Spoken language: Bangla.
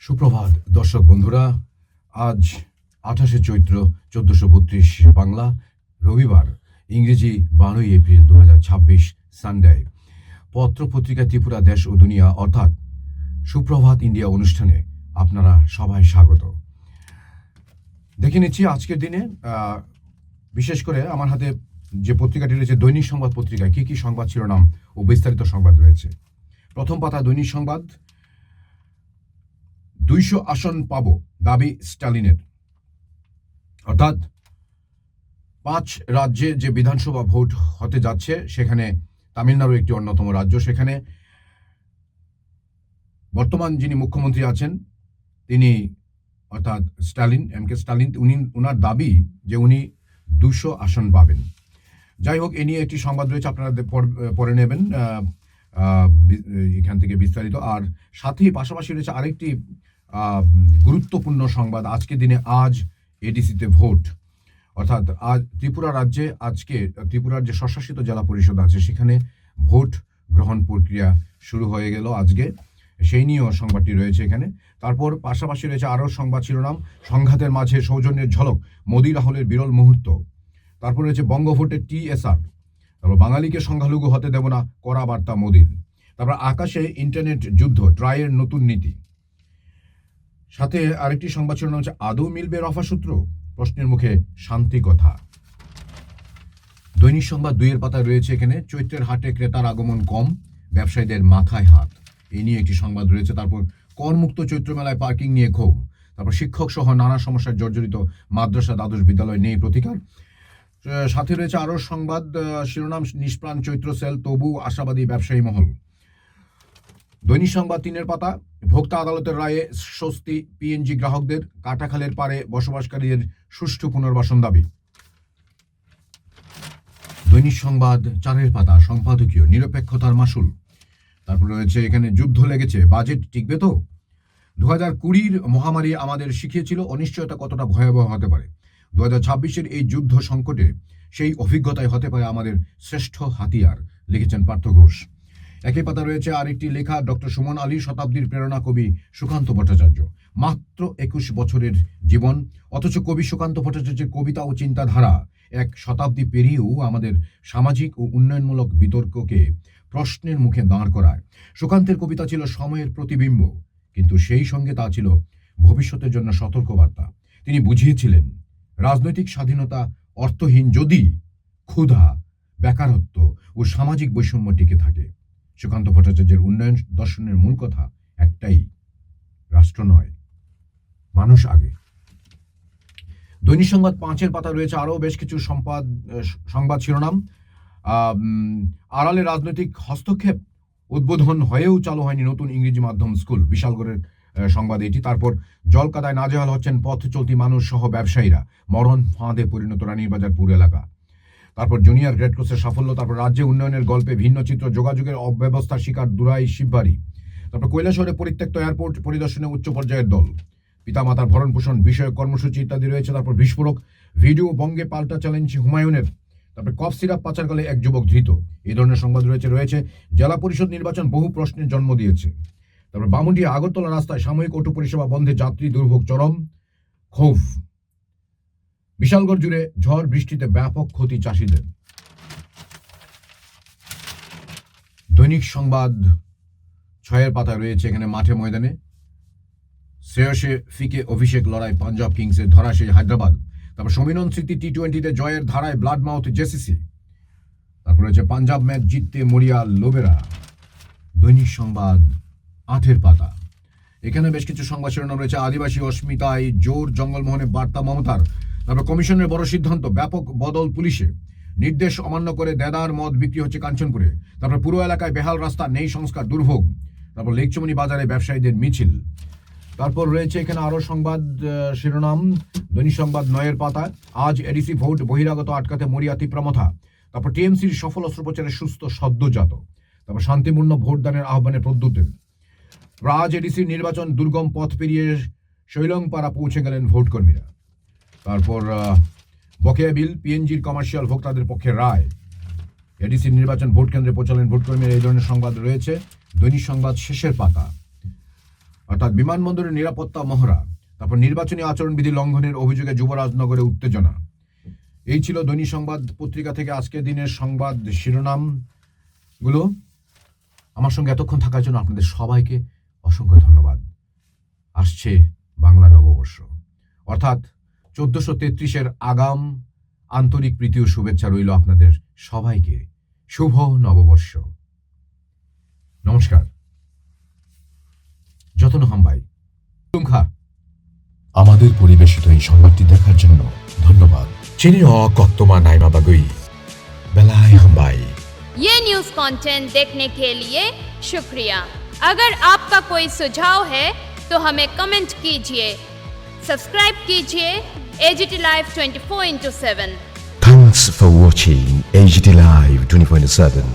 সুপ্রভাত দর্শক বন্ধুরা। আজ 28শে চৈত্র 1432 বাংলা, রবিবার, ইংরেজি 12ই এপ্রিল 2026 সানডে। পত্রপত্রিকা ত্রিপুরা দেশ ও দুনিয়া অর্থাৎ সুপ্রভাত ইন্ডিয়া অনুষ্ঠানে আপনারা সবাই স্বাগত। দেখে নিচ্ছি আজকের দিনে বিশেষ করে আমার হাতে যে পত্রিকাটি রয়েছে দৈনিক সংবাদ পত্রিকায় কী কী সংবাদ শিরোনাম ও বিস্তারিত সংবাদ রয়েছে। প্রথম পাতা দৈনিক সংবাদ, 200 আসন পাবো দাবি স্টালিনের। অর্থাৎ 5 রাজ্যে যে বিধানসভা ভোট হতে যাচ্ছে সেখানে তামিলনাড়ু একটি অন্যতম রাজ্য। সেখানে বর্তমান যিনি মুখ্যমন্ত্রী আছেন তিনি অর্থাৎ স্টালিন, এম.কে. স্টালিন, উনার দাবি যে উনি 200 আসন পাবেন। যাই হোক, এ নিয়ে একটি সংবাদ রয়েছে, আপনারা পড়ে নেবেন এখান থেকে বিস্তারিত। আর সাথেই পাশাপাশি রয়েছে আরেকটি গুরুত্বপূর্ণ সংবাদ আজকের দিনে। আজ এডিসিতে ভোট, অর্থাৎ আজ ত্রিপুরা রাজ্যে আজকে ত্রিপুরার যে স্বশাসিত জেলা পরিষদ আছে সেখানে ভোট গ্রহণ প্রক্রিয়া শুরু হয়ে গেল আজকে, সেই নিয়েও সংবাদটি রয়েছে এখানে। তারপর পাশাপাশি রয়েছে আরও সংবাদ শিরোনাম, সংঘাতের মাঝে সৌজন্যের ঝলক, মোদি রাহুলের বিরল মুহূর্ত। তারপর রয়েছে বঙ্গভোটের TSR, তারপর বাঙালিকে সংখ্যালঘু হতে দেব না, কড়া বার্তা মোদির। তারপর আকাশে ইন্টারনেট যুদ্ধ, ট্রাইয়ের নতুন নীতি। সাথে আরেকটি সংবাদ শিরোনাম হচ্ছে আদৌ মিলবে রফাসূত্র, প্রশ্নের মুখে শান্তি কথা। দৈনিক সংবাদ 2 পাতায় রয়েছে এখানে চৈত্রের হাটে ক্রেতার আগমন কম, ব্যবসায়ীদের মাথায় হাত, এই নিয়ে একটি সংবাদ রয়েছে। তারপর করমুক্ত চৈত্র মেলায় পার্কিং নিয়ে ক্ষোভ। তারপর শিক্ষক সহ নানা সমস্যায় জর্জরিত মাদ্রাসা দ্বাদশ বিদ্যালয় নেই প্রতিকার। সাথে রয়েছে আরও সংবাদ শিরোনাম, নিষ্প্রাণ চৈত্র সেল, তবু আশাবাদী ব্যবসায়ী মহল। দৈনিক সংবাদ 3 পাতা, ভোক্তা আদালতের রায়ে স্বস্তি PNG গ্রাহকদের, কাটাখালের পারে বসবাসকারীদের সুষ্ঠু পুনর্বাসন দাবি। দৈনিক সংবাদ 4 পাতা, সম্পাদকীয়, নিরপেক্ষতার মাসুল। তারপর রয়েছে এখানে যুদ্ধ লেগেছে, বাজেট টিকবে তো। 2020 মহামারী আমাদের শিখিয়েছিল অনিশ্চয়তা কতটা ভয়াবহ হতে পারে। 2026 এই যুদ্ধ সংকটে সেই অভিজ্ঞতাই হতে পারে আমাদের শ্রেষ্ঠ হাতিয়ার, লিখেছেন পার্থ ঘোষ। একই পাতা রয়েছে আরেকটি লেখা, ডক্টর সুমন আলী, শতাব্দীর প্রেরণা কবি সুকান্ত ভট্টাচার্য। মাত্র 21 বছরের জীবন, অথচ কবি সুকান্ত ভট্টাচার্যের কবিতা ও চিন্তাধারা এক শতাব্দী পেরিয়েও আমাদের সামাজিক ও উন্নয়নমূলক বিতর্ককে প্রশ্নের মুখে দাঁড় করায়। সুকান্তের কবিতা ছিল সময়ের প্রতিবিম্ব, কিন্তু সেই সঙ্গে তা ছিল ভবিষ্যতের জন্য সতর্কবার্তা। তিনি বুঝিয়েছিলেন রাজনৈতিক স্বাধীনতা অর্থহীন যদি ক্ষুধা, বেকারত্ব ও সামাজিক বৈষম্য টিকে থাকে। সুকান্ত ভট্টাচার্যের উন্নয়ন দর্শনের মূল কথা একটাই, রাষ্ট্র নয়, মানুষ আগে। দৈনিক সংবাদ 5 পাতা রয়েছে আরও বেশ কিছু সংবাদ শিরোনাম, আড়ালে রাজনৈতিক হস্তক্ষেপ, উদ্বোধন হয়েও চালু হয়নি নতুন ইংরেজি মাধ্যম স্কুল, বিশালগড়ের সংবাদ এটি। তারপর জলকাদায় নাজেহাল হচ্ছেন পথ চলতি মানুষ সহ ব্যবসায়ীরা, মরণ ফাঁদে পরিণত রানীরবাজার পুর এলাকা। তারপর জুনিয়র রেড ক্রসের সাফল্য, তারপর রাজ্যে উন্নয়নের গল্পে ভিন্ন চিত্র, যোগাযোগের অব্যবস্থার শিকার দুরাই শিববাড়ি। তারপর কৈলাসহরে পরিত্যক্ত এয়ারপোর্ট পরিদর্শনে উচ্চ পর্যায়ের দল, পিতামাতার ভরণ পোষণ বিষয়ক কর্মসূচি ইত্যাদি রয়েছে। তারপর বিস্ফোরক ভিডিও, বঙ্গে পাল্টা চ্যালেঞ্জ হুমায়ুনের। তারপর কফ সিরাপ পাচারকালে এক যুবক ধৃত, এই ধরনের সংবাদ রয়েছে। জেলা পরিষদ নির্বাচন বহু প্রশ্নের জন্ম দিয়েছে। তারপর বামুনডিয়া আগরতলা রাস্তায় সাময়িক অটো পরিষেবা বন্ধে যাত্রী দুর্ভোগ, চরম ক্ষোভ। বিশালগড় জুড়ে ঝড় বৃষ্টিতে ব্যাপক ক্ষতি চাষিদের। দৈনিক সংবাদ 6 পাতায় রয়েছে এখানে মাঠে ময়দানে শ্রেয়সে ফিকে অভিষেক লড়াই, পাঞ্জাব কিংসের ধরাশায়ী হায়দ্রাবাদ। তারপর সমীরণ স্মৃতি T20-তে জয়ের ধারায় ব্লাড মাউথ JCC। তারপর রয়েছে পাঞ্জাব ম্যাচ জিততে মরিয়া লোবেরা। দৈনিক সংবাদ 8 পাতা, এখানে বেশ কিছু সংবাদ শিরোনাম রয়েছে, আদিবাসী অস্মিতায় জোর, জঙ্গলমোহনে বার্তা মমতার। তারপর কমিশনের বড় সিদ্ধান্ত, ব্যাপক বদল পুলিশে, নির্দেশ অমান্য করে দেদার মদ বিক্রি হচ্ছে কাঞ্চনপুরে। তারপর পুরো এলাকায় বেহাল রাস্তা, নেই সংস্কার, দুর্ভোগ। তারপর লেকচুমনি বাজারে ব্যবসায়ীদের মিছিল। তারপর রয়েছে এখানে আরও সংবাদ শিরোনাম, দৈনিক সংবাদ 9 পাতা, আজ এডিসি ভোট, বহিরাগত আটকাতে মরিয়া তীব্রমথা। তারপর TMCর সফল অস্ত্রোপচারে সুস্থ সদ্যজাত। তারপর শান্তিপূর্ণ ভোটদানের আহ্বানে প্রদ্যুতের। আজ এডিসির নির্বাচন, দুর্গম পথ পেরিয়ে শৈলংপাড়া পৌঁছে গেলেন ভোটকর্মীরা। তারপর বকেয়া বিল, PNGর কমার্শিয়াল ভোক্তাদের পক্ষে রায়। এডিসির নির্বাচন, ভোট কেন্দ্রে পৌঁছালেন ভোটকর্মীরা, এই ধরনের সংবাদ রয়েছে দৈনিক সংবাদ শেষের পাতা। অর্থাৎ বিমানবন্দরের নিরাপত্তা মহড়া, তারপর নির্বাচনী আচরণবিধি লঙ্ঘনের অভিযোগে যুবরাজনগরে উত্তেজনা। এই ছিল দৈনিক সংবাদ পত্রিকা থেকে আজকের দিনের সংবাদ শিরোনামগুলো। আমার সঙ্গে এতক্ষণ থাকার জন্য আপনাদের সবাইকে অসংখ্য ধন্যবাদ। আসছে বাংলা নববর্ষ, অর্থাৎ 1433-এর আগাম আন্তরিক প্রীতি ও শুভেচ্ছা রইল আপনাদের সবাইকে। শুভ নববর্ষ। নমস্কার। যতন হামবাই তুমখা। আমাদের পরিবেশিত এই সংবাদটি দেখার জন্য ধন্যবাদ। চিনি কক্তমা নাইমা বাগুই বেলাই হামবাই। ये न्यूज़ कंटेंट देखने के लिए शुक्रिया। अगर आपका कोई सुझाव है तो हमें कमेंट कीजिए, सब्सक्राइब कीजिए AGT Live 24/7। Thanks for watching AGT Live 24/7.